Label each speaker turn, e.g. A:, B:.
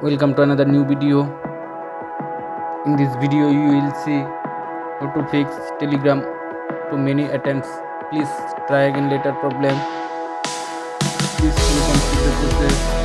A: Welcome to another new video. In this video you will see how to fix Telegram to many attempts. Please try again later problem. Please you can see the process.